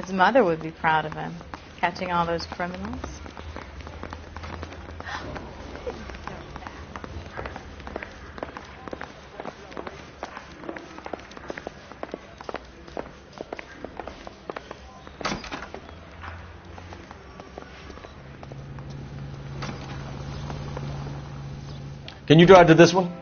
His mother would be proud of him, catching all those criminals. Can you drive to this one?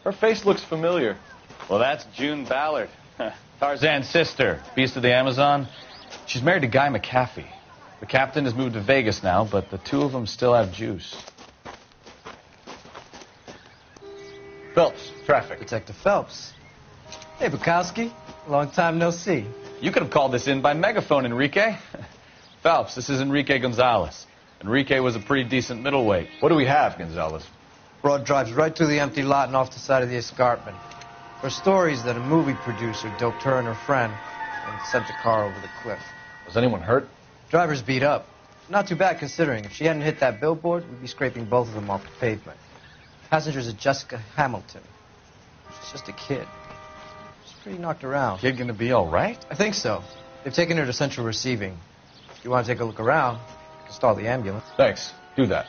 Her face looks familiar. Well, that's June Ballard. Tarzan's sister, beast of the Amazon. She's married to Guy McAfee. The captain has moved to Vegas now, but the two of them still have juice. Phelps, traffic. Detective Phelps. Hey, Bukowski. Long time no see. You could have called this in by megaphone, Enrique. Phelps, this is Enrique Gonzalez. Enrique was a pretty decent middleweight. What do we have, Gonzalez? Broad drives right through the empty lot and off the side of the escarpment. There are stories that a movie producer doped her and her friend and sent the car over the cliff. Was anyone hurt? Driver's beat up. Not too bad considering. If she hadn't hit that billboard, we'd be scraping both of them off the pavement. Passenger's is Jessica Hamilton. She's just a kid. She's pretty knocked around. Kid gonna be all right? I think so. They've taken her to central receiving. If you want to take a look around, you can stall the ambulance. Thanks. Do that.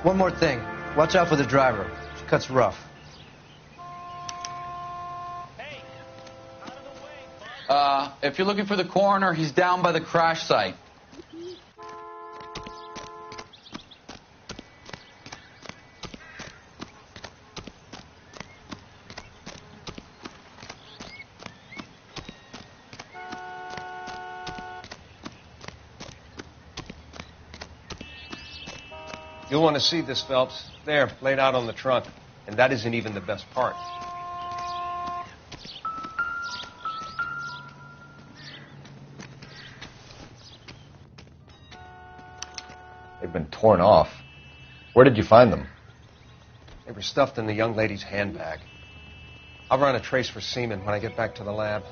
One more thing. Watch out for the driver. She cuts rough. If you're looking for the coroner, he's down by the crash site. You'll want to see this, Phelps. There, laid out on the trunk. And that isn't even the best part. They've been torn off. Where did you find them? They were stuffed in the young lady's handbag. I'll run a trace for semen when I get back to the lab.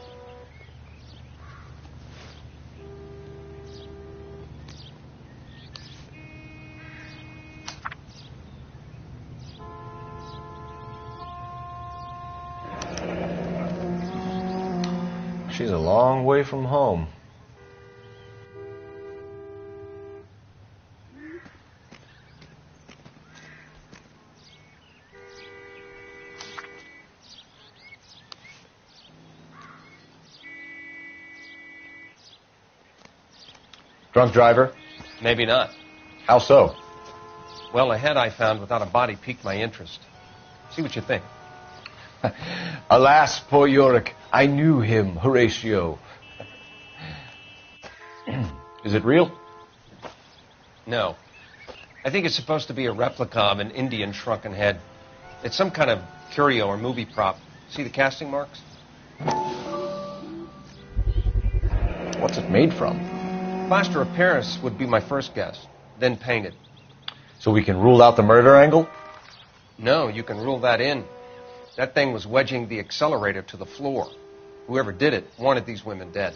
She's a long way from home. Drunk driver? Maybe not. How so? Well, a head I found without a body piqued my interest. See what you think. Alas, poor Yorick, I knew him, Horatio. Is it real? No. I think it's supposed to be a replica of an Indian shrunken head. It's some kind of curio or movie prop. See the casting marks? What's it made from? Plaster of Paris would be my first guess, then painted. So we can rule out the murder angle? No, you can rule that in. That thing was wedging the accelerator to the floor. Whoever did it wanted these women dead.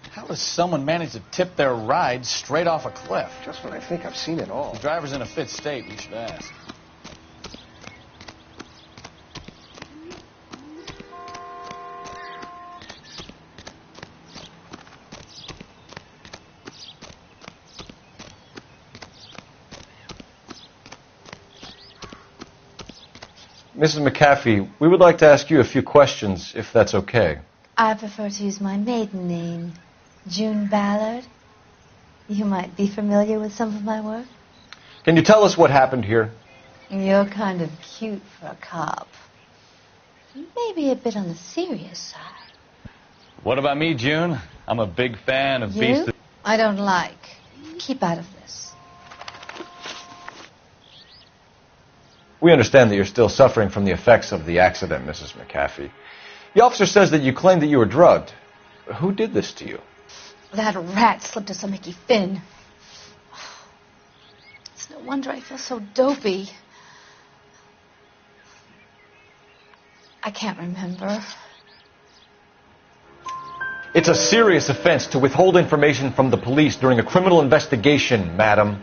How does someone manage to tip their ride straight off a cliff? Just when I think I've seen it all. The driver's in a fit state, we should ask. Mrs. McAfee, we would like to ask you a few questions, if that's okay. I prefer to use my maiden name, June Ballard. You might be familiar with some of my work. Can you tell us what happened here? You're kind of cute for a cop. Maybe a bit on the serious side. What about me, June? I'm a big fan of You? I don't like. Keep out of this. We understand that you're still suffering from the effects of the accident, Mrs. McAfee. The officer says that you claim that you were drugged. Who did this to you? That rat slipped us a Mickey Finn. It's no wonder I feel so dopey. I can't remember. It's a serious offense to withhold information from the police during a criminal investigation, madam.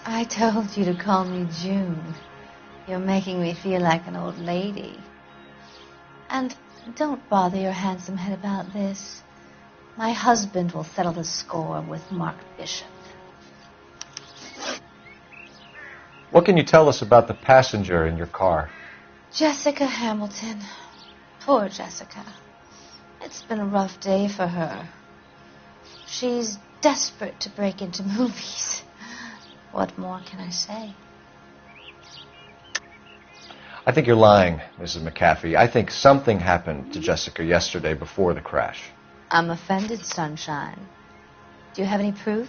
I told you to call me June. You're making me feel like an old lady. And don't bother your handsome head about this. My husband will settle the score with Mark Bishop. What can you tell us about the passenger in your car? Jessica Hamilton. Poor Jessica. It's been a rough day for her. She's desperate to break into movies. What more can I say? I think you're lying, Mrs. McAfee. I think something happened to Jessica yesterday before the crash. I'm offended, Sunshine. Do you have any proof?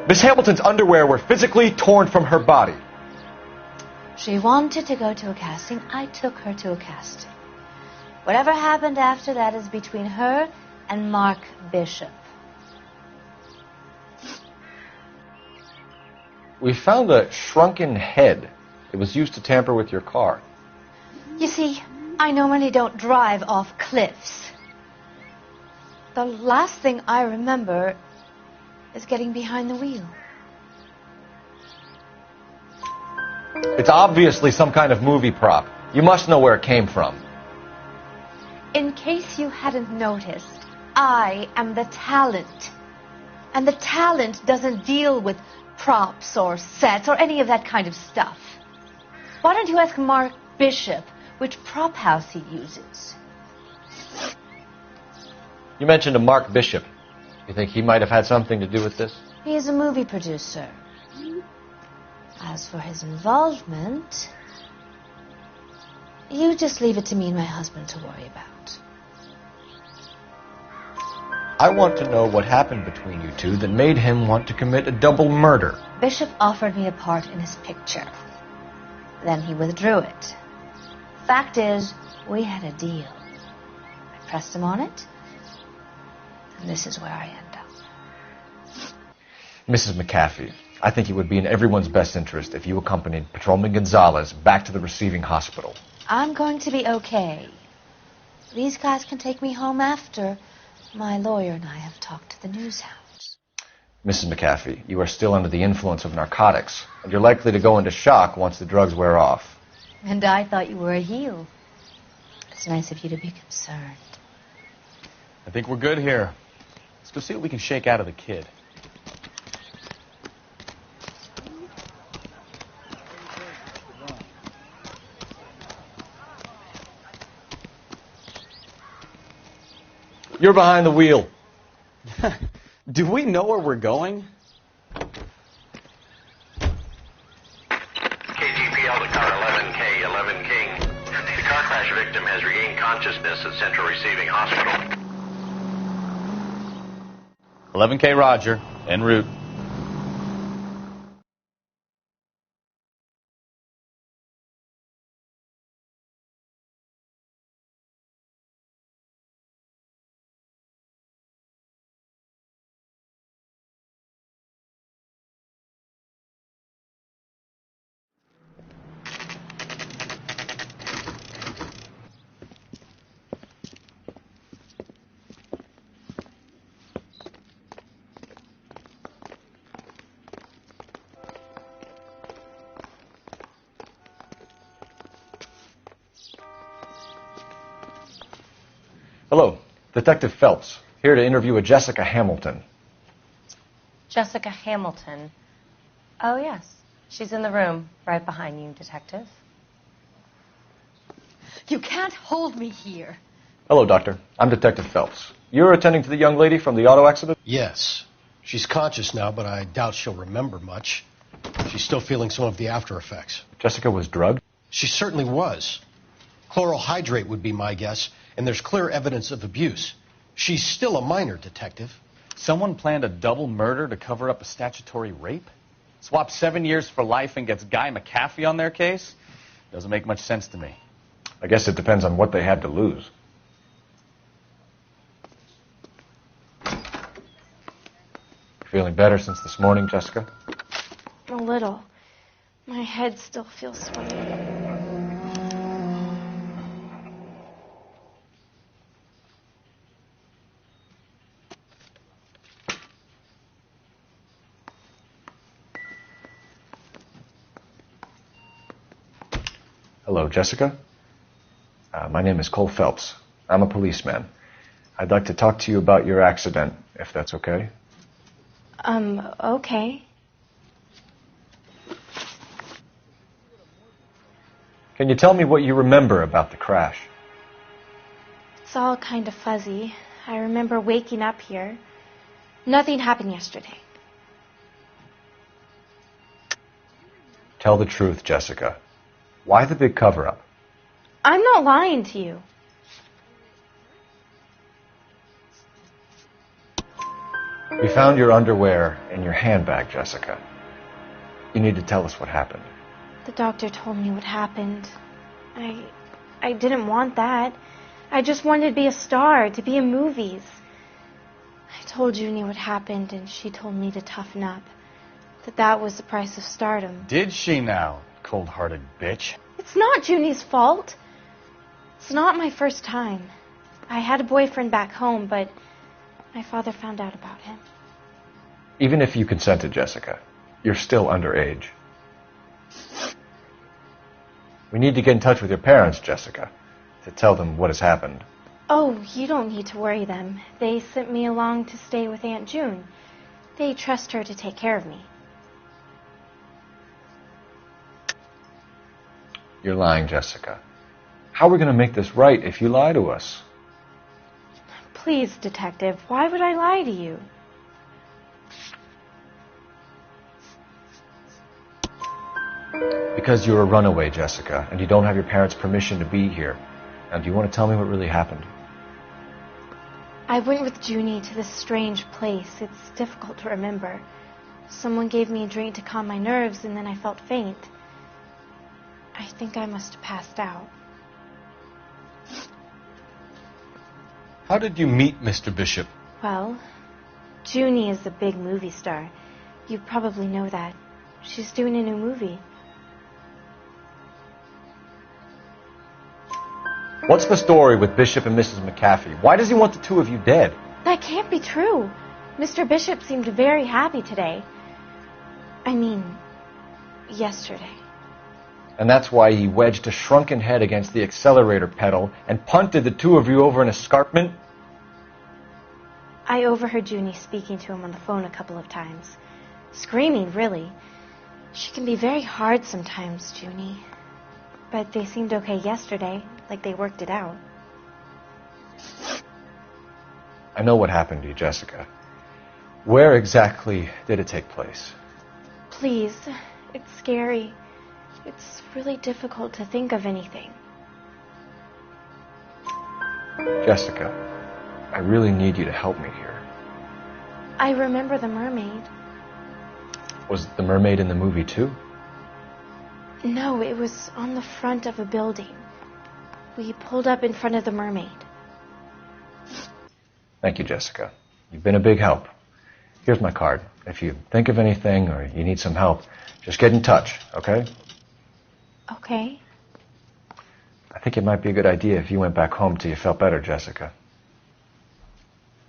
Miss Hamilton's underwear were physically torn from her body. She wanted to go to a casting. I took her to a casting. Whatever happened after that is between her and Mark Bishop. We found a shrunken head. It was used to tamper with your car. You see, I normally don't drive off cliffs. The last thing I remember is getting behind the wheel. It's obviously some kind of movie prop. You must know where it came from. In case you hadn't noticed, I am the talent. And the talent doesn't deal with props or sets or any of that kind of stuff. Why don't you ask Mark Bishop which prop house he uses? You mentioned a Mark Bishop. You think he might have had something to do with this? He is a movie producer. As for his involvement, you just leave it to me and my husband to worry about. I want to know what happened between you two that made him want to commit a double murder. Bishop offered me a part in his picture. Then he withdrew it. Fact is, we had a deal. I pressed him on it, and this is where I end up. Mrs. McAfee, I think it would be in everyone's best interest if you accompanied Patrolman Gonzalez back to the receiving hospital. I'm going to be okay. These guys can take me home after. My lawyer and I have talked to the news hounds. Mrs. McAfee, you are still under the influence of narcotics, and you're likely to go into shock once the drugs wear off. And I thought you were a heel. It's nice of you to be concerned. I think we're good here. Let's go see what we can shake out of the kid. You're behind the wheel. Do we know where we're going? KGPL to car 11K, 11 King. The car crash victim has regained consciousness at Central Receiving Hospital. 11K Roger, en route. Hello, Detective Phelps, here to interview a Jessica Hamilton. Jessica Hamilton. Oh, yes. She's in the room right behind you, Detective. You can't hold me here. Hello, Doctor. I'm Detective Phelps. You're attending to the young lady from the auto accident? Yes. She's conscious now, but I doubt she'll remember much. She's still feeling some of the after effects. Jessica was drugged? She certainly was. Chloral hydrate would be my guess, and there's clear evidence of abuse. She's still a minor, Detective. Someone planned a double murder to cover up a statutory rape? Swap 7 years for life and gets Guy McAfee on their case? Doesn't make much sense to me. I guess it depends on what they had to lose. Feeling better since this morning, Jessica? A little. My head still feels sweaty. Hello, Jessica. My name is Cole Phelps. I'm a policeman. I'd like to talk to you about your accident, if that's okay. Okay. Can you tell me what you remember about the crash? It's all kind of fuzzy. I remember waking up here. Nothing happened yesterday. Tell the truth, Jessica. Why the big cover-up? I'm not lying to you. We found your underwear in your handbag, Jessica. You need to tell us what happened. The doctor told me what happened. I didn't want that. I just wanted to be a star, to be in movies. I told Junie what happened, and she told me to toughen up. That was the price of stardom. Did she now, cold-hearted bitch? It's not Junie's fault. It's not my first time. I had a boyfriend back home, but my father found out about him. Even if you consented, Jessica, you're still underage. We need to get in touch with your parents, Jessica, to tell them what has happened. Oh, you don't need to worry them. They sent me along to stay with Aunt June. They trust her to take care of me. You're lying, Jessica. How are we going to make this right if you lie to us? Please, Detective, why would I lie to you? Because you're a runaway, Jessica, and you don't have your parents' permission to be here. Now, do you want to tell me what really happened? I went with Junie to this strange place. It's difficult to remember. Someone gave me a drink to calm my nerves, and then I felt faint. I think I must have passed out. How did you meet Mr. Bishop? Well, Junie is a big movie star. You probably know that. She's doing a new movie. What's the story with Bishop and Mrs. McAfee? Why does he want the two of you dead? That can't be true. Mr. Bishop seemed very happy today. I mean, yesterday. And that's why he wedged a shrunken head against the accelerator pedal and punted the two of you over an escarpment? I overheard Junie speaking to him on the phone a couple of times. Screaming, really. She can be very hard sometimes, Junie. But they seemed okay yesterday, like they worked it out. I know what happened to you, Jessica. Where exactly did it take place? Please, it's scary. It's really difficult to think of anything. Jessica, I really need you to help me here. I remember the mermaid. Was the mermaid in the movie too? No, it was on the front of a building. We pulled up in front of the mermaid. Thank you, Jessica. You've been a big help. Here's my card. If you think of anything or you need some help, just get in touch, okay? Okay. I think it might be a good idea if you went back home till you felt better, Jessica.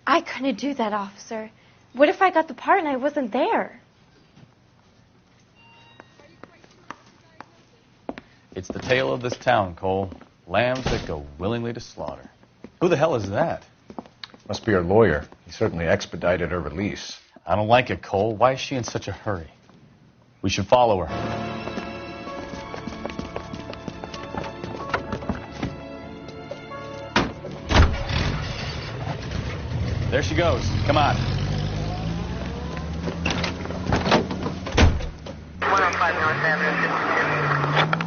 I couldn't do that, officer. What if I got the part and I wasn't there? It's the tale of this town, Cole. Lambs that go willingly to slaughter. Who the hell is that? Must be her lawyer. He certainly expedited her release. I don't like it, Cole. Why is she in such a hurry? We should follow her. There she goes. Come on. 105 North Avenue, 52.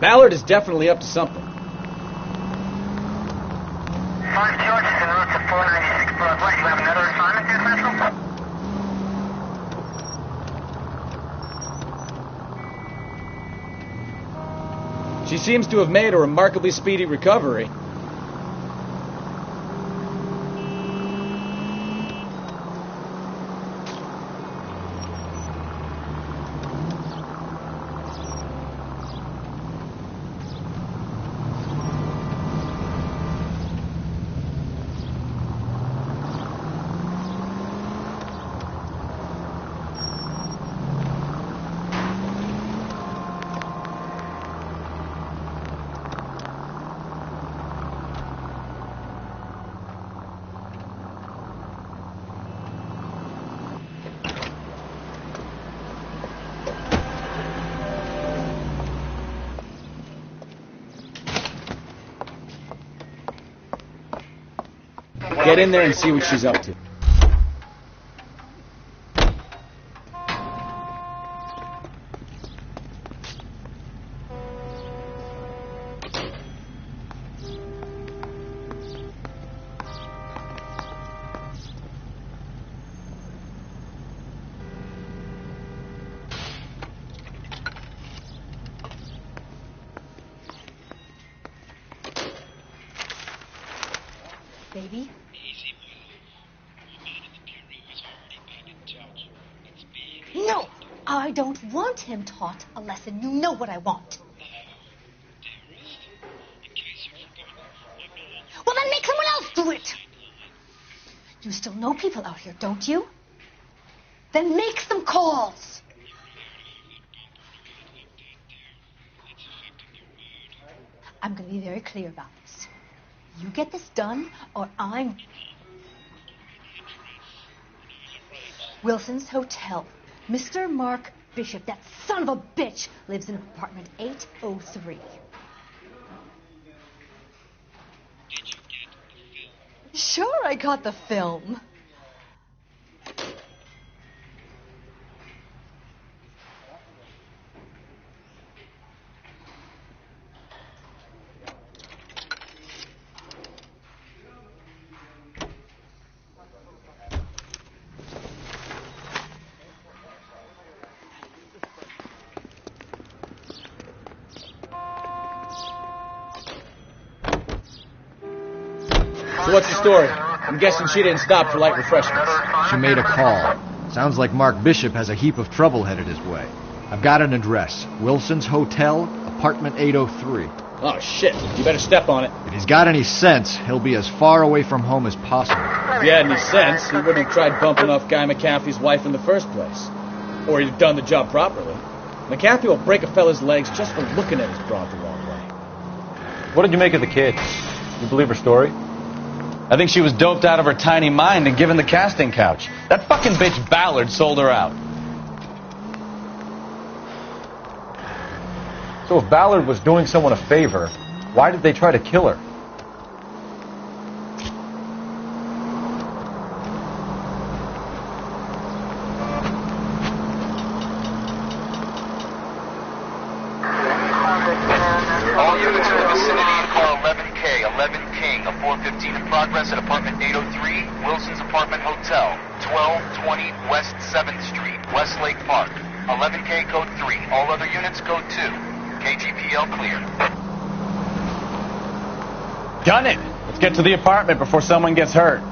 Ballard is definitely up to something. seems to have made a remarkably speedy recovery. Get in there and see what she's up to. Baby? No! I don't want him taught a lesson. You know what I want. Well, then make someone else do it! You still know people out here, don't you? Then make some calls! I'm going to be very clear about this. You get this done, or I'm... Wilson's Hotel. Mr. Mark Bishop, that son of a bitch, lives in apartment 803. Sure, I got the film. So what's the story? I'm guessing she didn't stop for light refreshments. She made a call. Sounds like Mark Bishop has a heap of trouble headed his way. I've got an address. Wilson's Hotel, apartment 803. Oh, shit. You better step on it. If he's got any sense, he'll be as far away from home as possible. If he had any sense, he wouldn't have tried bumping off Guy McAfee's wife in the first place. Or he'd have done the job properly. McAfee will break a fella's legs just for looking at his broad the wrong way. What did you make of the kid? You believe her story? I think she was doped out of her tiny mind and given the casting couch. That fucking bitch Ballard sold her out. So if Ballard was doing someone a favor, why did they try to kill her? All units in the vicinity, call 11K, 11 King, a 415 in progress at apartment 803, Wilson's Apartment Hotel, 1220 West 7th Street, Westlake Park. 11K code 3, all other units code 2. KGPL clear. Done it! Let's get to the apartment before someone gets hurt.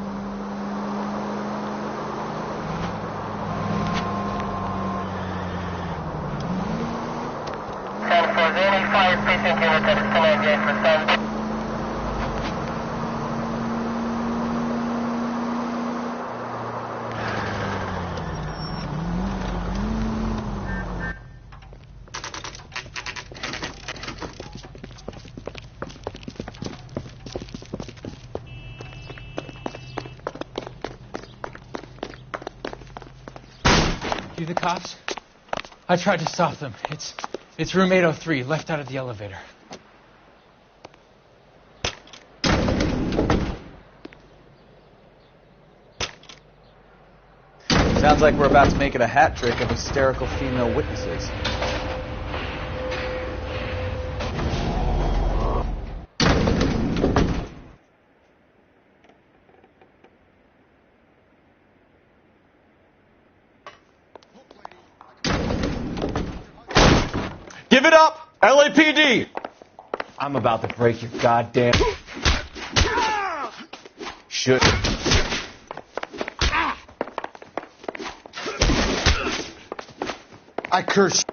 You the cops? I tried to stop them. It's room 803, left out of the elevator. Sounds like we're about to make it a hat trick of hysterical female witnesses. Give it up! LAPD! I'm about to break your goddamn... Should... I curse.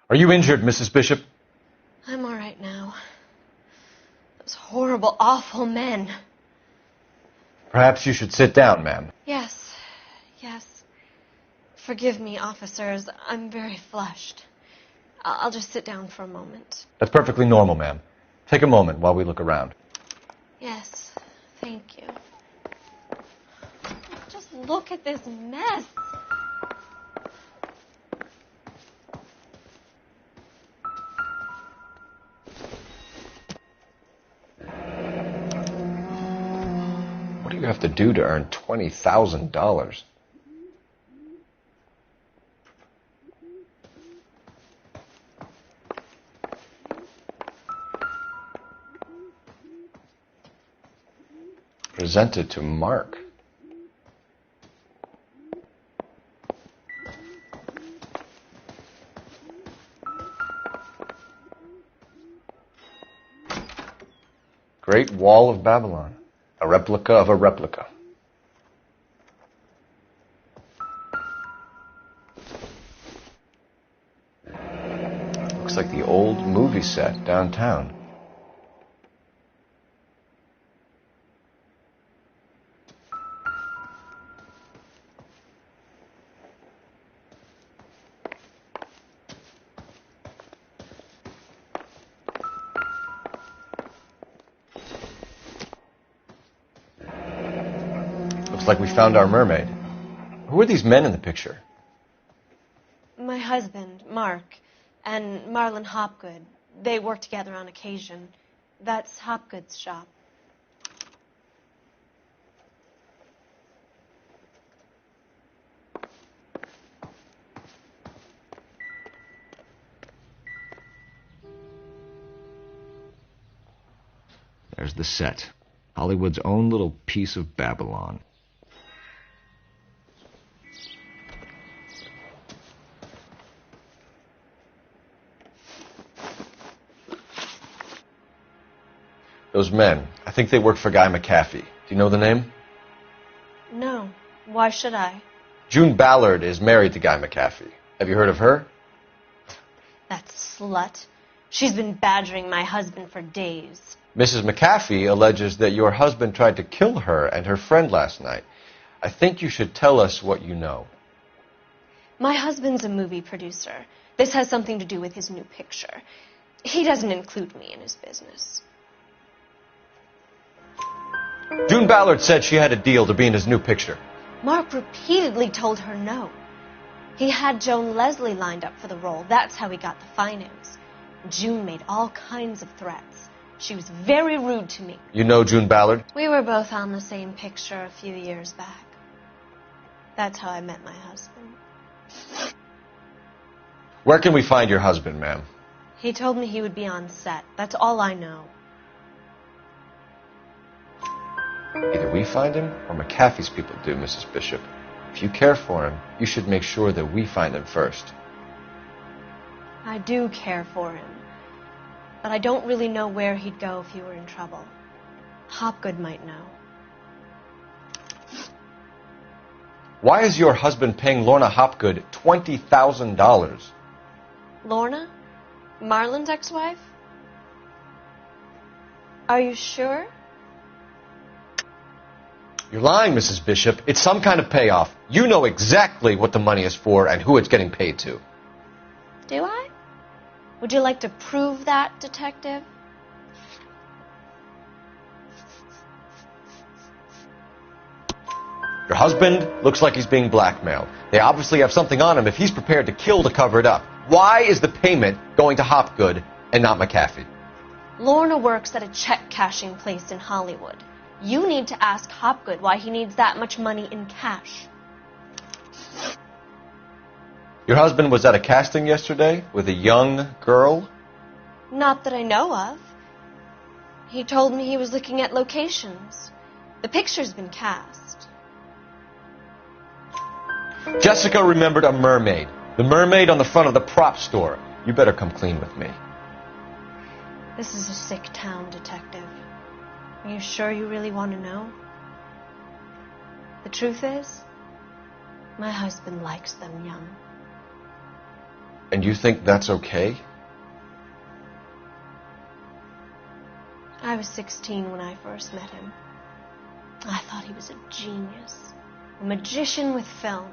Are you injured, Mrs. Bishop? I'm all right now. Those horrible, awful men. Perhaps you should sit down, ma'am. Yes, yes. Forgive me, officers. I'm very flushed. I'll just sit down for a moment. That's perfectly normal, ma'am. Take a moment while we look around. Yes, thank you. Just look at this mess. What do you have to do to earn $20,000? Presented to Mark. Great Wall of Babylon. A replica of a replica. Looks like the old movie set downtown. Looks like we found our mermaid. Who are these men in the picture? My husband, Mark, and Marlon Hopgood. They work together on occasion. That's Hopgood's shop. There's the set. Hollywood's own little piece of Babylon. Those men, I think they work for Guy McAfee. Do you know the name? No. Why should I? June Ballard is married to Guy McAfee. Have you heard of her? That slut. She's been badgering my husband for days. Mrs. McAfee alleges that your husband tried to kill her and her friend last night. I think you should tell us what you know. My husband's a movie producer. This has something to do with his new picture. He doesn't include me in his business. June Ballard said she had a deal to be in his new picture. Mark repeatedly told her no. He had Joan Leslie lined up for the role. That's how he got the finance. June made all kinds of threats. She was very rude to me. You know June Ballard? We were both on the same picture a few years back. That's how I met my husband. Where can we find your husband, ma'am? He told me he would be on set. That's all I know. Either we find him or McAfee's people do, Mrs. Bishop. If you care for him, you should make sure that we find him first. I do care for him. But I don't really know where he'd go if he were in trouble. Hopgood might know. Why is your husband paying Lorna Hopgood $20,000? Lorna? Marlon's ex-wife? Are you sure? You're lying, Mrs. Bishop. It's some kind of payoff. You know exactly what the money is for and who it's getting paid to. Do I? Would you like to prove that, detective? Your husband looks like he's being blackmailed. They obviously have something on him if he's prepared to kill to cover it up. Why is the payment going to Hopgood and not McAfee? Lorna works at a check cashing place in Hollywood. You need to ask Hopgood why he needs that much money in cash. Your husband was at a casting yesterday with a young girl? Not that I know of. He told me he was looking at locations. The picture's been cast. Jessica remembered a mermaid. The mermaid on the front of the prop store. You better come clean with me. This is a sick town, Detective. Are you sure you really want to know? The truth is, my husband likes them young. And you think that's okay? I was 16 when I first met him. I thought he was a genius, a magician with film.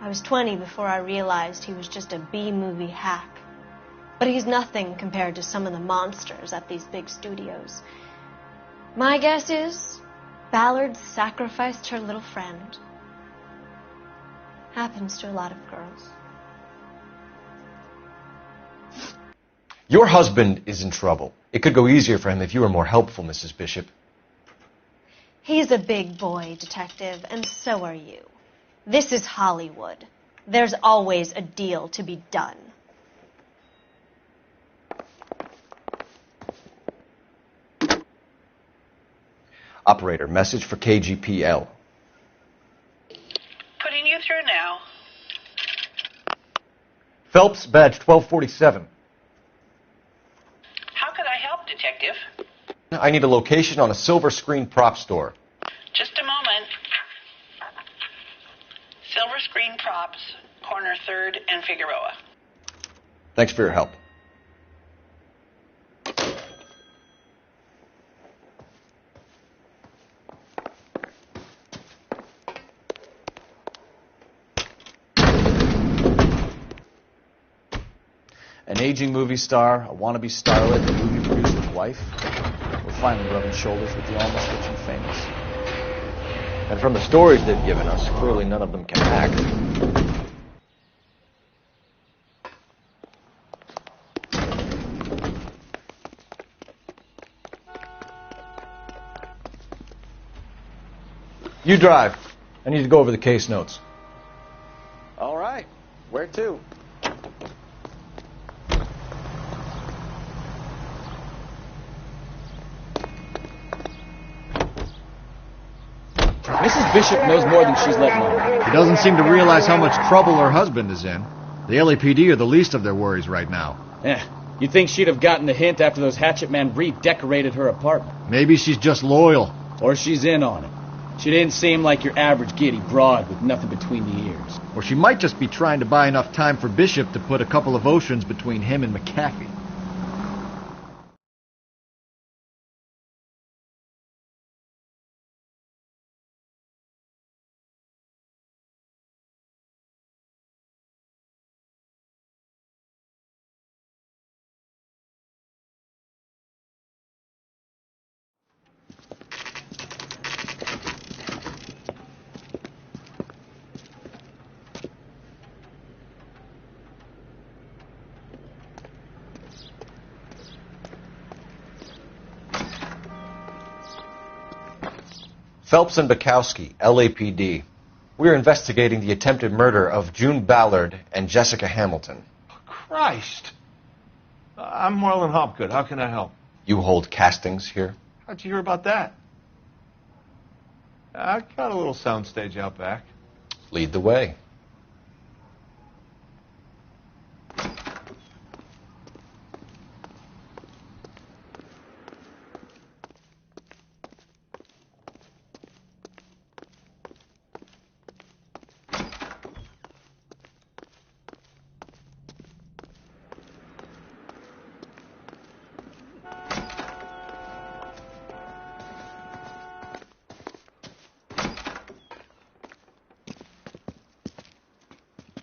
I was 20 before I realized he was just a B-movie hack. But he's nothing compared to some of the monsters at these big studios. My guess is Ballard sacrificed her little friend. Happens to a lot of girls. Your husband is in trouble. It could go easier for him if you were more helpful, Mrs. Bishop. He's a big boy, Detective, and so are you. This is Hollywood. There's always a deal to be done. Operator, message for KGPL. Putting you through now. Phelps, badge 1247. How could I help, Detective? I need a location on a silver screen prop store. Just a moment. Silver Screen Props, corner 3rd and Figueroa. Thanks for your help. An aging movie star, a wannabe starlet, a movie producer's wife. We're finally rubbing shoulders with the almost rich and famous. And from the stories they've given us, clearly none of them can act. You drive. I need to go over the case notes. All right. Where to? Mrs. Bishop knows more than she's letting on. She doesn't seem to realize how much trouble her husband is in. The LAPD are the least of their worries right now. You'd think she'd have gotten the hint after those hatchet men redecorated her apartment. Maybe she's just loyal. Or she's in on it. She didn't seem like your average giddy broad with nothing between the ears. Or she might just be trying to buy enough time for Bishop to put a couple of oceans between him and McAfee. Phelps and Bukowski, LAPD. We're investigating the attempted murder of June Ballard and Jessica Hamilton. Christ. I'm Marlon Hopgood. How can I help? You hold castings here? How'd you hear about that? I got a little soundstage out back. Lead the way.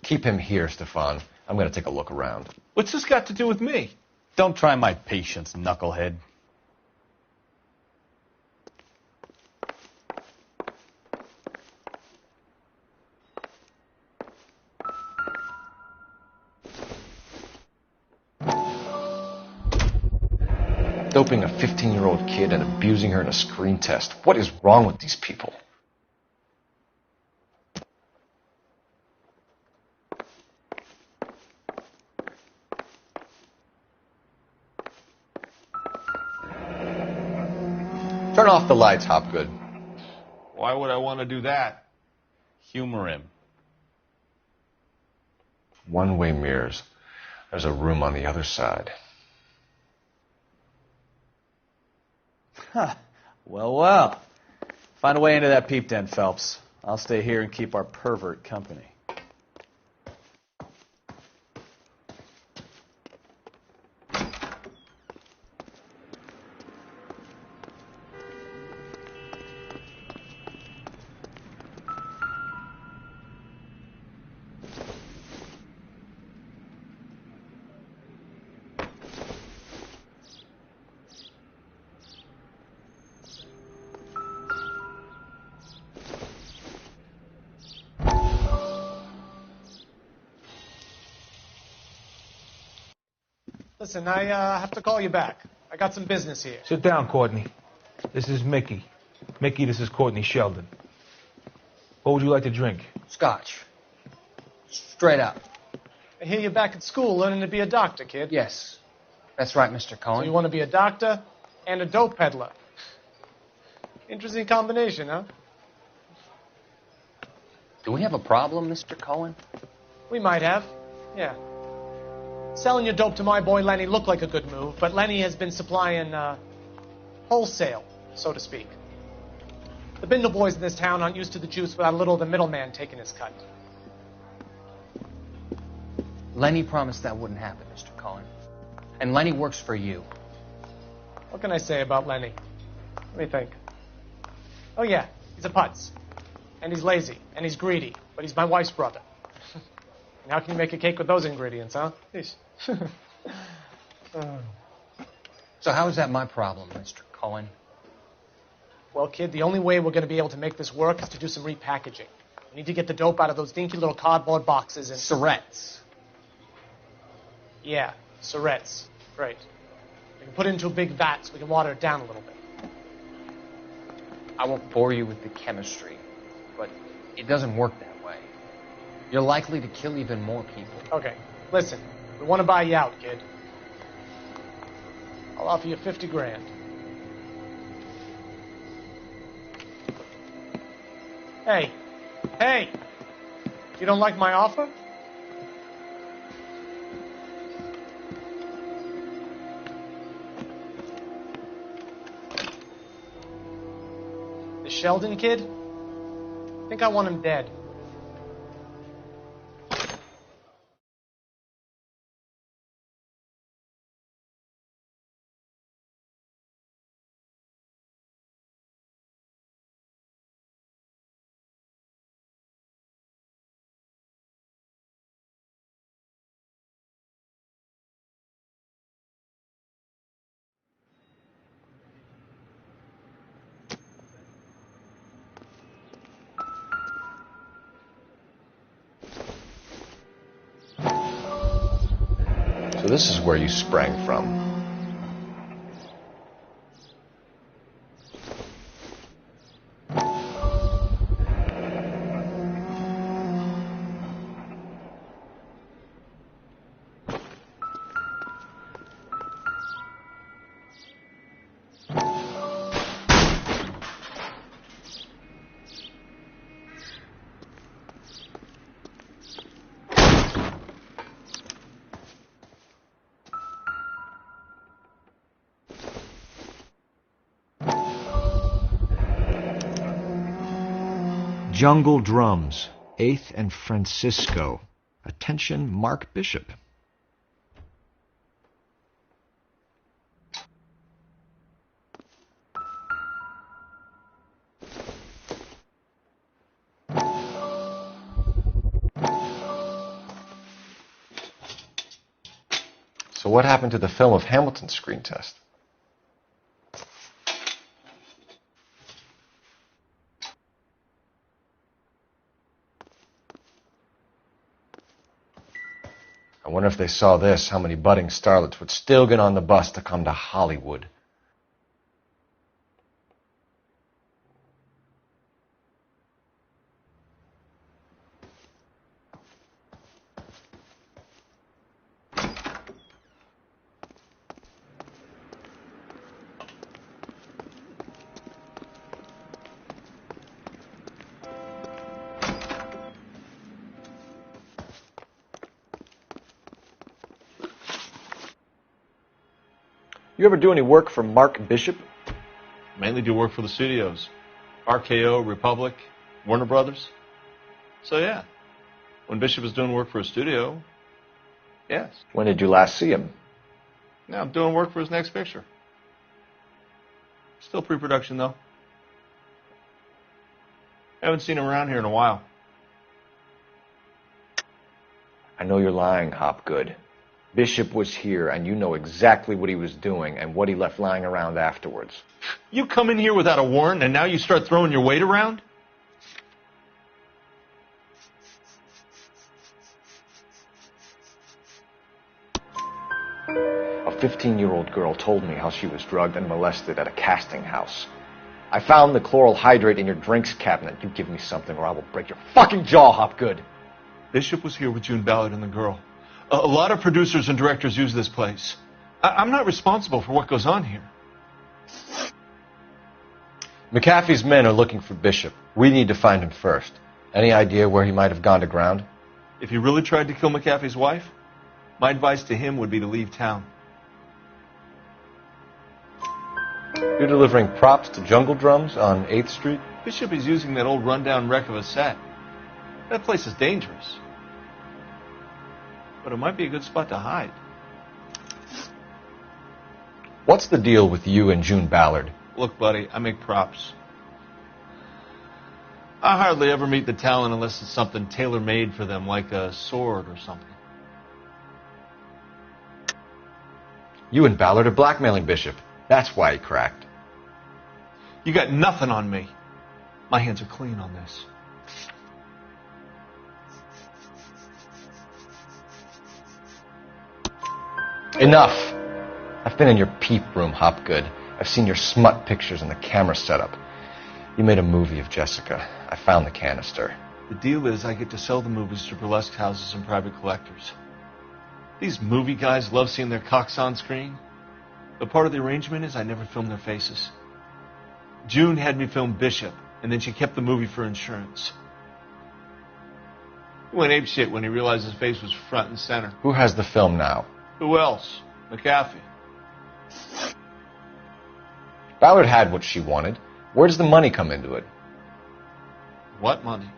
Keep him here, Stefan. I'm going to take a look around. What's this got to do with me? Don't try my patience, knucklehead. doping a 15-year-old kid and abusing her in a screen test. What is wrong with these people? Turn off the lights, Hopgood. Why would I want to do that? Humor him. One-way mirrors. There's a room on the other side. Huh. Well. Find a way into that peep den, Phelps. I'll stay here and keep our pervert company. Listen, I have to call you back. I got some business here. Sit down, Courtney. This is Mickey. Mickey, this is Courtney Sheldon. What would you like to drink? Scotch. Straight up. I hear you're back at school learning to be a doctor, kid. Yes. That's right, Mr. Cohen. So you want to be a doctor and a dope peddler. Interesting combination, huh? Do we have a problem, Mr. Cohen? We might have. Yeah. Selling your dope to my boy Lenny looked like a good move, but Lenny has been supplying wholesale, so to speak. The Bindle boys in this town aren't used to the juice without a little of the middleman taking his cut. Lenny promised that wouldn't happen, Mr. Cohen. And Lenny works for you. What can I say about Lenny? Let me think. Oh yeah, he's a putz. And he's lazy, and he's greedy, but he's my wife's brother. And how can you make a cake with those ingredients, huh? So how is that my problem, Mr. Cohen? Well, kid, the only way we're going to be able to make this work is to do some repackaging. We need to get the dope out of those dinky little cardboard boxes and... Syrettes. Yeah, syrettes. Great. We can put it into a big vat so we can water it down a little bit. I won't bore you with the chemistry, but it doesn't work that way. You're likely to kill even more people. Okay, listen. We want to buy you out, kid. I'll offer you 50 grand. Hey! You don't like my offer? The Sheldon kid? I think I want him dead. So this is where you sprang from. Jungle Drums, 8th and Francisco. Attention, Mark Bishop. So what happened to the film of Hamilton's screen test? I wonder if they saw this, how many budding starlets would still get on the bus to come to Hollywood. You ever do any work for Mark Bishop? Mainly do work for the studios. RKO, Republic, Warner Brothers. So yeah, when Bishop is doing work for a studio, yes. When did you last see him? Now I'm doing work for his next picture. Still pre-production though. Haven't seen him around here in a while. I know you're lying, Hopgood. Bishop was here, and you know exactly what he was doing and what he left lying around afterwards. You come in here without a warrant, and now you start throwing your weight around? A 15-year-old girl told me how she was drugged and molested at a casting house. I found the chloral hydrate in your drinks cabinet. You give me something or I will break your fucking jaw, Hopgood. Bishop was here with June Ballard and the girl. A lot of producers and directors use this place. I'm not responsible for what goes on here. McAfee's men are looking for Bishop. We need to find him first. Any idea where he might have gone to ground? If he really tried to kill McAfee's wife, my advice to him would be to leave town. You're delivering props to Jungle Drums on 8th Street? Bishop is using that old rundown wreck of a set. That place is dangerous. But it might be a good spot to hide. What's the deal with you and June Ballard? Look, buddy, I make props. I hardly ever meet the talent unless it's something tailor-made for them, like a sword or something. You and Ballard are blackmailing Bishop. That's why he cracked. You got nothing on me. My hands are clean on this. Enough! I've been in your peep room, Hopgood. I've seen your smut pictures and the camera setup. You made a movie of Jessica. I found the canister. The deal is I get to sell the movies to burlesque houses and private collectors. These movie guys love seeing their cocks on screen. But part of the arrangement is I never film their faces. June had me film Bishop, and then she kept the movie for insurance. He went apeshit when he realized his face was front and center. Who has the film now? Who else? McAfee. Ballard had what she wanted. Where does the money come into it? What money?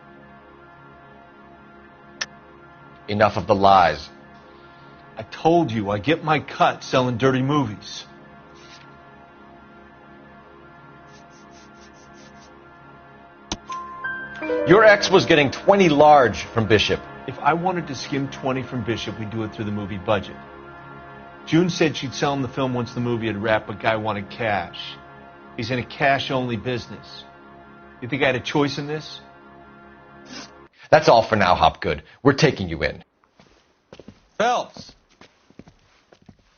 Enough of the lies. I told you, I get my cut selling dirty movies. Your ex was getting 20 large from Bishop. If I wanted to skim 20 from Bishop, we'd do it through the movie budget. June said she'd sell him the film once the movie had wrapped, but Guy wanted cash. He's in a cash-only business. You think I had a choice in this? That's all for now, Hopgood. We're taking you in. Phelps!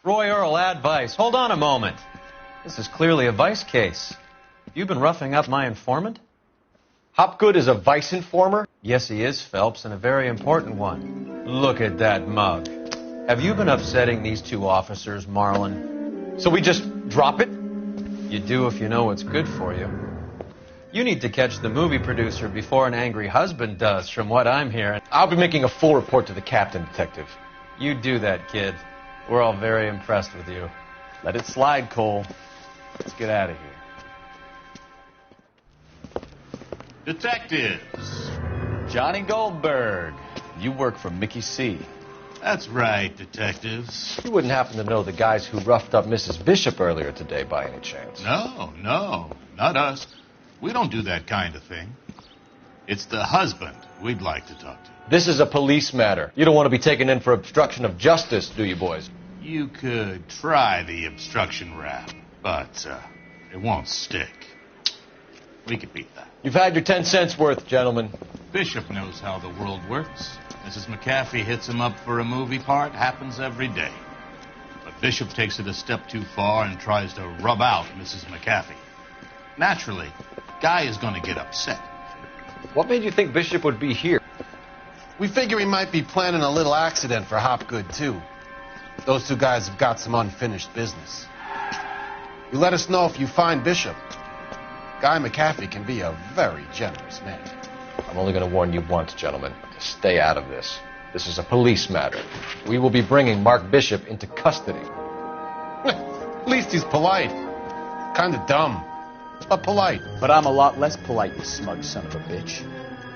Roy Earl, advice. Hold on a moment. This is clearly a vice case. You've been roughing up my informant? Hopgood is a vice informer? Yes, he is, Phelps, and a very important one. Look at that mug. Have you been upsetting these two officers, Marlin? So we just drop it? You do if you know what's good for you. You need to catch the movie producer before an angry husband does, from what I'm hearing. I'll be making a full report to the captain, Detective. You do that, kid. We're all very impressed with you. Let it slide, Cole. Let's get out of here. Detectives. Johnny Goldberg. You work for Mickey C. That's right, detectives. You wouldn't happen to know the guys who roughed up Mrs. Bishop earlier today by any chance? No, not us. We don't do that kind of thing. It's the husband we'd like to talk to. This is a police matter. You don't want to be taken in for obstruction of justice, do you, boys? You could try the obstruction rap, but it won't stick. We could beat that. You've had your 10 cents worth, gentlemen. Bishop knows how the world works. Mrs. McAfee hits him up for a movie part. Happens every day. But Bishop takes it a step too far and tries to rub out Mrs. McAfee. Naturally, Guy is going to get upset. What made you think Bishop would be here? We figure he might be planning a little accident for Hopgood, too. Those two guys have got some unfinished business. You let us know if you find Bishop. Guy McAfee can be a very generous man. I'm only going to warn you once, gentlemen, to stay out of this. This is a police matter. We will be bringing Mark Bishop into custody. At least he's polite. Kind of dumb, but polite. But I'm a lot less polite, you smug son of a bitch.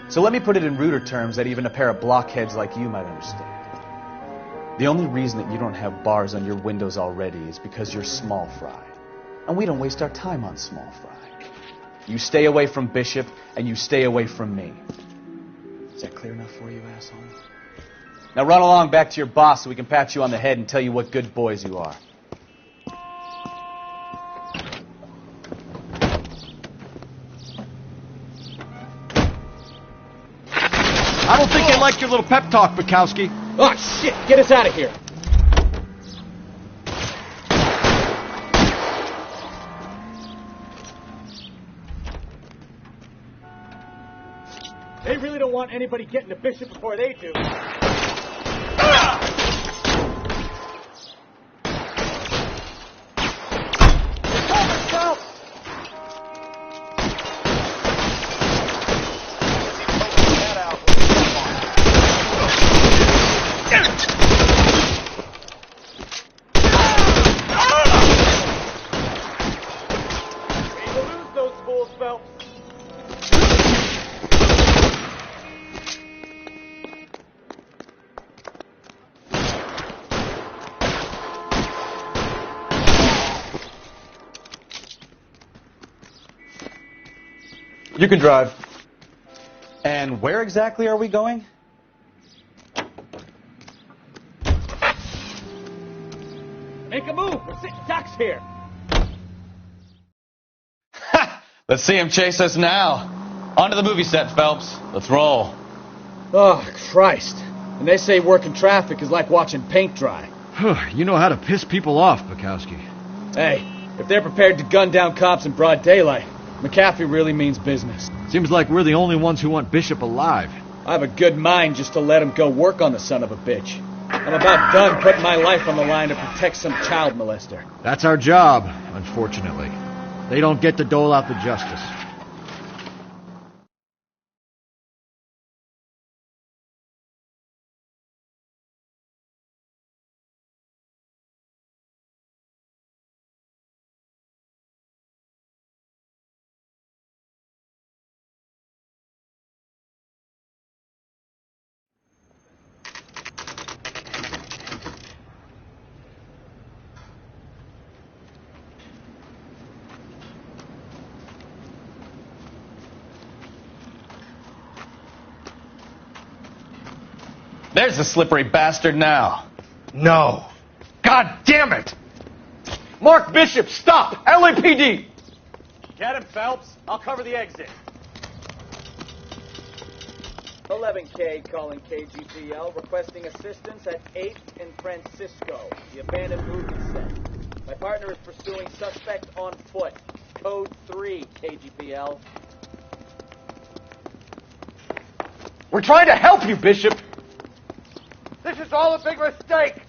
So let me put it in ruder terms that even a pair of blockheads like you might understand. The only reason that you don't have bars on your windows already is because you're small fry. And we don't waste our time on small fry. You stay away from Bishop, and you stay away from me. Is that clear enough for you, asshole? Now run along back to your boss so we can pat you on the head and tell you what good boys you are. I don't think they liked your little pep talk, Bukowski. Oh, shit! Get us out of here! They really don't want anybody getting to Bishop before they do. You can drive. And where exactly are we going? Make a move! We're sitting ducks here! Let's see him chase us now. Onto the movie set, Phelps. Let's roll. Oh, Christ. And they say working traffic is like watching paint dry. You know how to piss people off, Bukowski. Hey, if they're prepared to gun down cops in broad daylight, McAfee really means business. Seems like we're the only ones who want Bishop alive. I have a good mind just to let him go work on the son of a bitch. I'm about done putting my life on the line to protect some child molester. That's our job, unfortunately. They don't get to dole out the justice. There's the slippery bastard now. No. God damn it! Mark Bishop, stop! LAPD! Get him, Phelps. I'll cover the exit. 11K calling KGPL, requesting assistance at 8th and Francisco, the abandoned movie set. My partner is pursuing suspect on foot. Code 3, KGPL. We're trying to help you, Bishop! This is all a big mistake!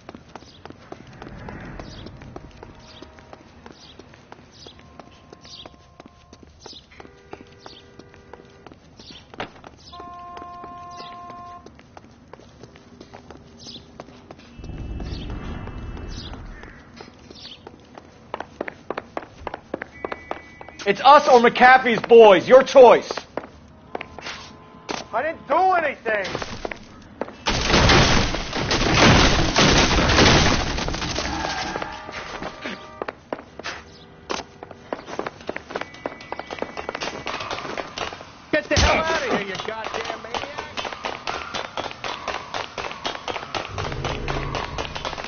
It's us or McAfee's boys. Your choice. I didn't do anything. Get the hell out of here, you goddamn maniac!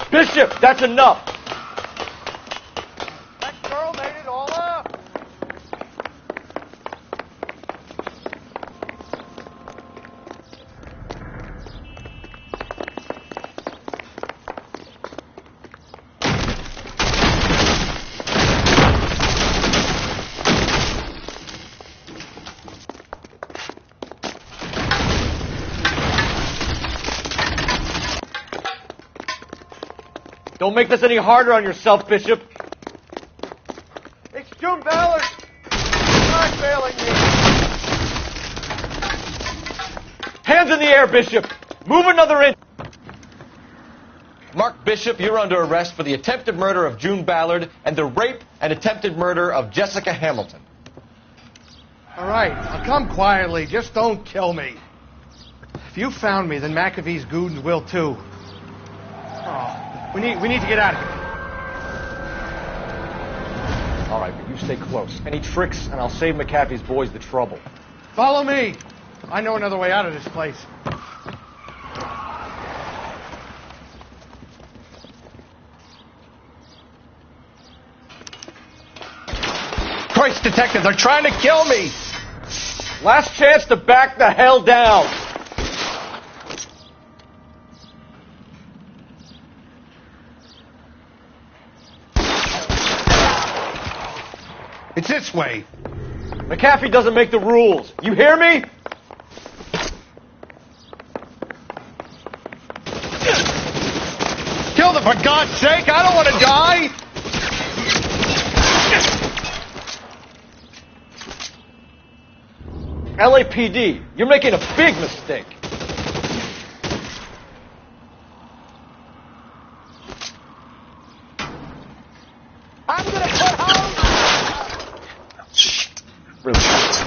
Bishop, that's enough. That girl made it all up! Don't make this any harder on yourself, Bishop. It's June Ballard! I'm failing you! Hands in the air, Bishop. Move another inch. Mark Bishop, you're under arrest for the attempted murder of June Ballard and the rape and attempted murder of Jessica Hamilton. All right, I'll come quietly. Just don't kill me. If you found me, then McAfee's goons will too. Oh, we need to get out of here. All right, but you stay close. Any tricks, and I'll save McAfee's boys the trouble. Follow me. I know another way out of this place. Christ, detective, they're trying to kill me. Last chance to back the hell down. It's this way. McAfee doesn't make the rules. You hear me? Kill them, for God's sake! I don't want to die! LAPD, you're making a big mistake. I'm gonna put home! Shit. Really hurts.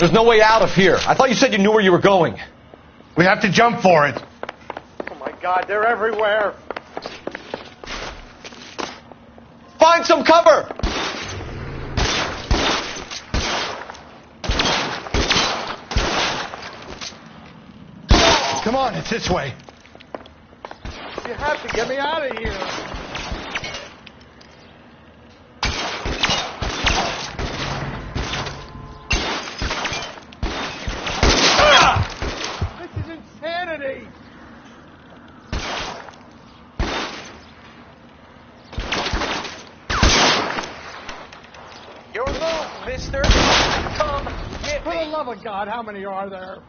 There's no way out of here. I thought you said you knew where you were going. We have to jump for it. Oh my God, they're everywhere. Find some cover! Come on, it's this way. You have to get me out of here. This is insanity. Your move, mister. Come get me. For the love of God, how many are there?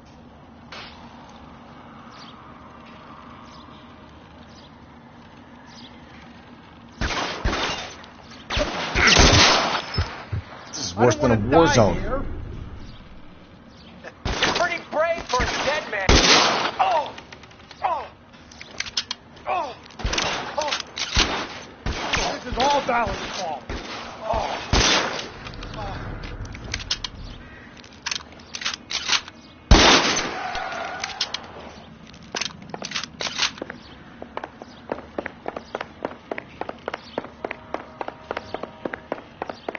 Worse than a war zone. You're pretty brave for a dead man. Oh! Oh! Oh! Oh! This is all Ballard's fault. Oh!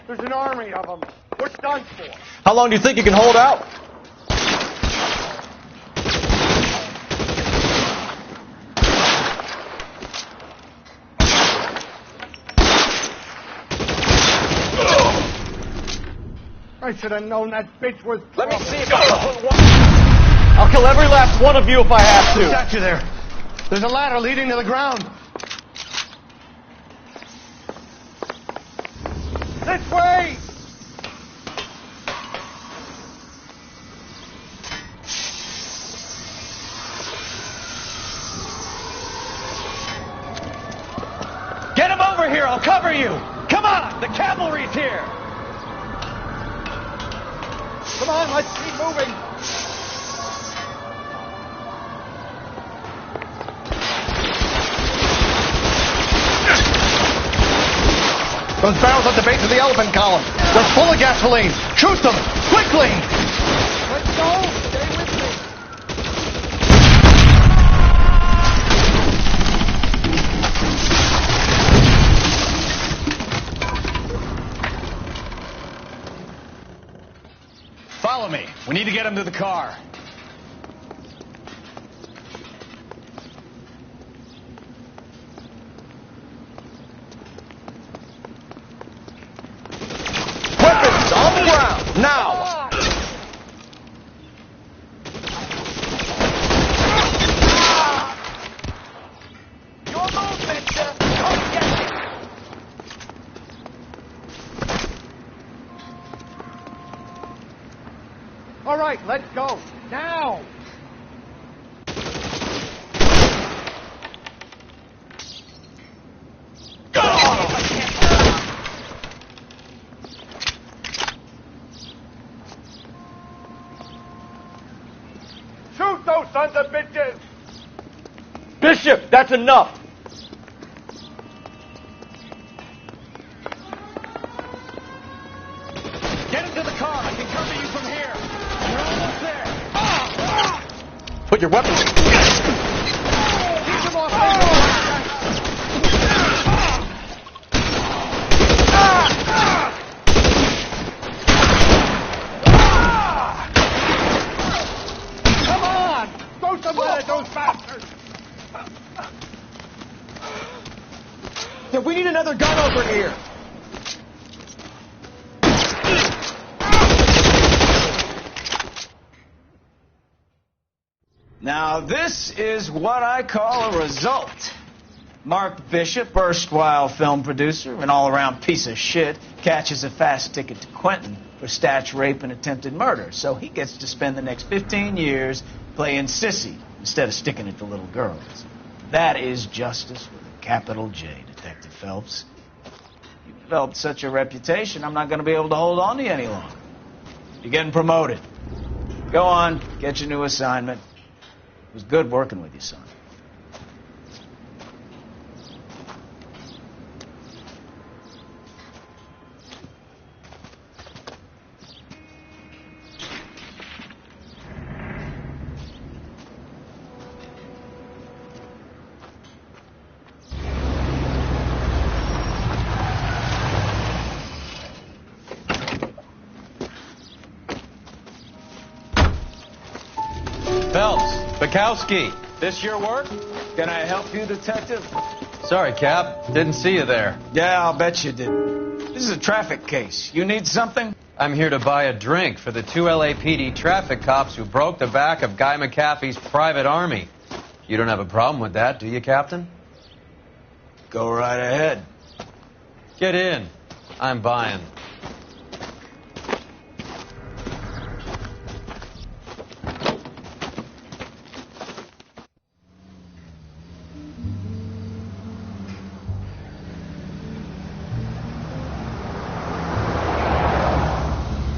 There's an army of them. What's done for? How long do you think you can hold out? I should have known that bitch was. Let me see if I can put one. I'll kill every last one of you if I have to. Got you there. There's a ladder leading to the ground. This way! Get him over here, I'll cover you! Come on, the cavalry's here! Come on, let's keep moving. Those barrels at the base of the elephant column. They're full of gasoline. Shoot them! Quickly! Let's go! Stay with me. Follow me. We need to get him to the car. Weapons on the ground, now! Your move, mister. Come get me. All right, let's go. Now! Shoot sons of bitches! Bishop, that's enough! Get into the car. I can cover you from here. You're almost there. Put your weapons. Keep them off. Come on! Go somewhere, those bastards! Yeah, we need another gun over here. Now, this is what I call a result. Mark Bishop, erstwhile film producer, an all-around piece of shit, catches a fast ticket to Quentin for statch rape and attempted murder. So he gets to spend the next 15 years playing sissy instead of sticking it to little girls. That is justice with a capital J, Detective Phelps. You've developed such a reputation, I'm not going to be able to hold on to you any longer. You're getting promoted. Go on, get your new assignment. It was good working with you, son. Phelps, Bukowski, this your work? Can I help you, Detective? Sorry, Cap. Didn't see you there. Yeah, I'll bet you didn't. This is a traffic case. You need something? I'm here to buy a drink for the 2 LAPD traffic cops who broke the back of Guy McAfee's private army. You don't have a problem with that, do you, Captain? Go right ahead. Get in. I'm buying.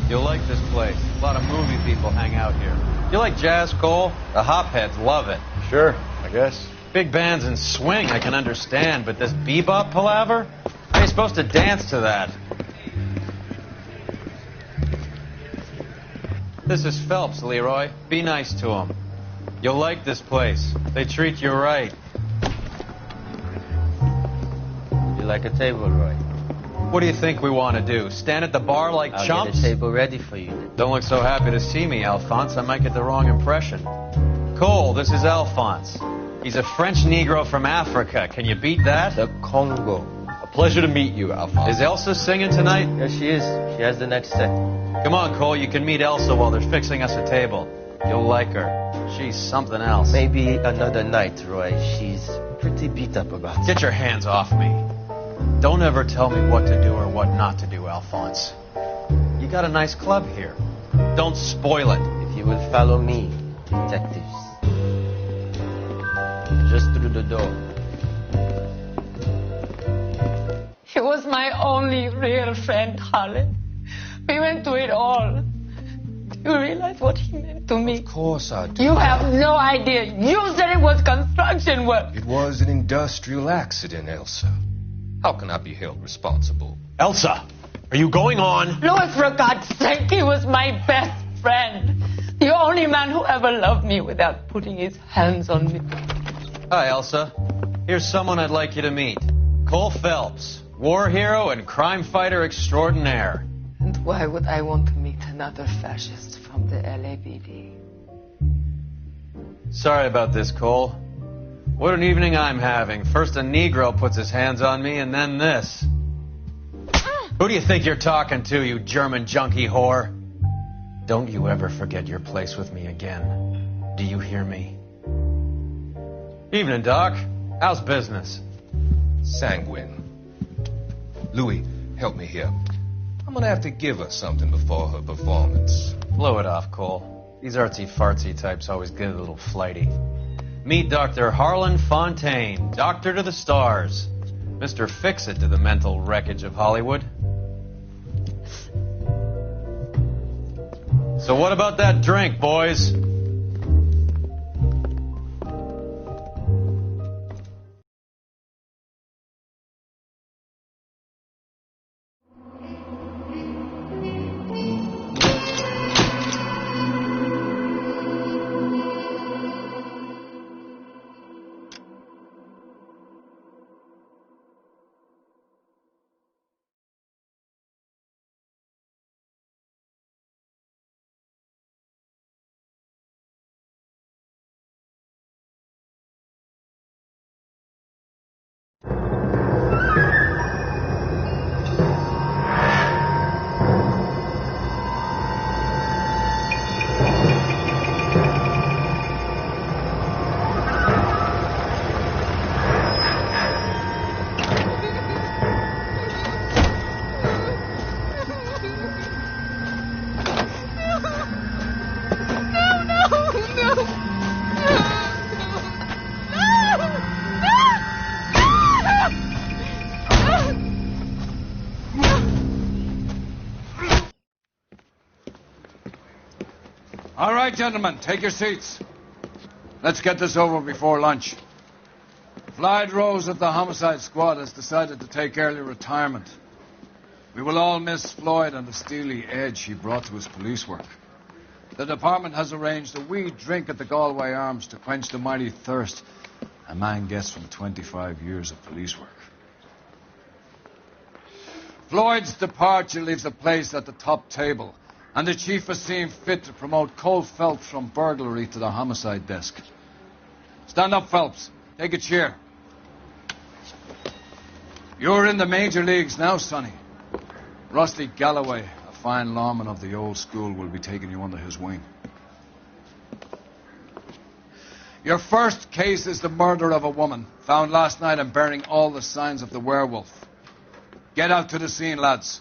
You'll like this place. A lot of movie people hang out here. You like jazz, Cole? The hopheads love it. Sure, I guess. Big bands and swing I can understand, but this bebop palaver? How are you supposed to dance to that? This is Phelps, Leroy. Be nice to him. You'll like this place. They treat you right. You like a table, Roy? What do you think we want to do? Stand at the bar like I'll chumps? get a table ready for you. Don't look so happy to see me, Alphonse. I might get the wrong impression. Cole, this is Alphonse. He's a French Negro from Africa. Can you beat that? The Congo. A pleasure to meet you, Alphonse. Is Elsa singing tonight? Yes, she is. She has the next set. Come on, Cole. You can meet Elsa while they're fixing us a table. You'll like her. She's something else. Maybe another night, Roy. She's pretty beat up about it. Get your hands off me. Don't ever tell me what to do or what not to do, Alphonse. You got a nice club here. Don't spoil it. If you will follow me, detectives. Just through the door. He was my only real friend, Harlan. We went through it all. Do you realize what he meant to me? Of course I do. You have no idea. You said it was construction work. It was an industrial accident, Elsa. How can I be held responsible? Elsa, are you going on? Louis, for God's sake, he was my best friend. The only man who ever loved me without putting his hands on me. Hi, Elsa. Here's someone I'd like you to meet. Cole Phelps, war hero and crime fighter extraordinaire. And why would I want to meet another fascist from the LAPD? Sorry about this, Cole. What an evening I'm having. First a Negro puts his hands on me, and then this. Who do you think you're talking to, you German junkie whore? Don't you ever forget your place with me again. Do you hear me? Evening, Doc. How's business? Sanguine. Louis, help me here. I'm gonna have to give her something before her performance. Blow it off, Cole. These artsy-fartsy types always get a little flighty. Meet Dr. Harlan Fontaine, doctor to the stars. Mr. Fix-It to the mental wreckage of Hollywood. So what about that drink, boys? All right, gentlemen, take your seats. Let's get this over before lunch. Floyd Rose of the homicide squad has decided to take early retirement. We will all miss Floyd and the steely edge he brought to his police work. The department has arranged a wee drink at the Galway Arms to quench the mighty thirst a man gets from 25 years of police work. Floyd's departure leaves a place at the top table, and the chief has seen fit to promote Cole Phelps from burglary to the homicide desk. Stand up, Phelps. Take a chair. You're in the major leagues now, Sonny. Rusty Galloway, a fine lawman of the old school, will be taking you under his wing. Your first case is the murder of a woman, found last night and bearing all the signs of the werewolf. Get out to the scene, lads.